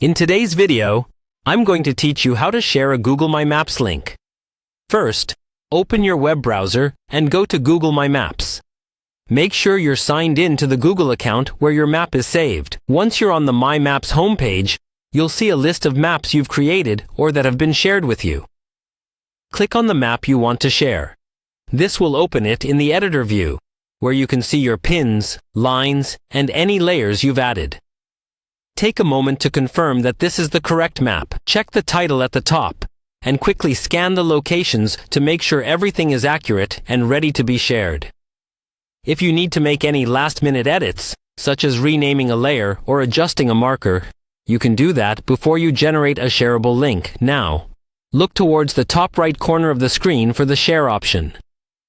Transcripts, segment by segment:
In today's video, I'm going to teach you how to share a Google My Maps link. First, open your web browser and go to Google My Maps. Make sure you're signed in to the Google account where your map is saved. Once you're on the My Maps homepage, you'll see a list of maps you've created or that have been shared with you. Click on the map you want to share. This will open it in the editor view, where you can see your pins, lines, and any layers you've added. Take a moment to confirm that this is the correct map. Check the title at the top, and quickly scan the locations to make sure everything is accurate and ready to be shared. If you need to make any last-minute edits, such as renaming a layer or adjusting a marker, you can do that before you generate a shareable link. Now, look towards the top right corner of the screen for the Share option.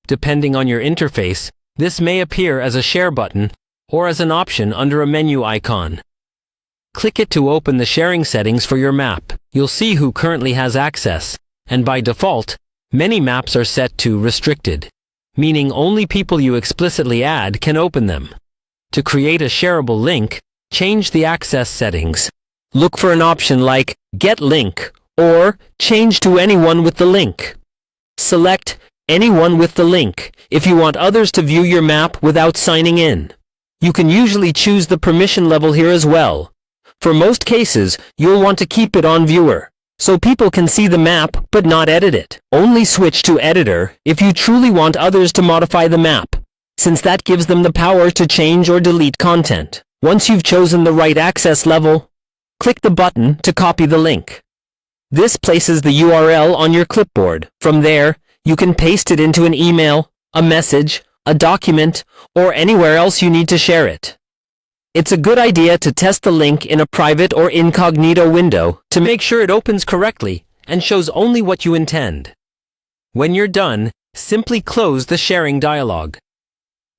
Depending on your interface, this may appear as a Share button or as an option under a menu icon. Click it to open the sharing settings for your map. You'll see who currently has access, and by default, many maps are set to restricted, meaning only people you explicitly add can open them. To create a shareable link, change the access settings. Look for an option like Get Link or Change to Anyone with the Link. Select Anyone with the Link if you want others to view your map without signing in. You can usually choose the permission level here as well. For most cases, you'll want to keep it on Viewer, so people can see the map but not edit it. Only switch to Editor if you truly want others to modify the map, since that gives them the power to change or delete content. Once you've chosen the right access level, click the button to copy the link. This places the URL on your clipboard. From there, you can paste it into an email, a message, a document, or anywhere else you need to share it. It's a good idea to test the link in a private or incognito window to make sure it opens correctly and shows only what you intend. When you're done, simply close the sharing dialog.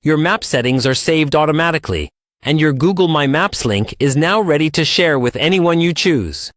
Your map settings are saved automatically, and your Google My Maps link is now ready to share with anyone you choose.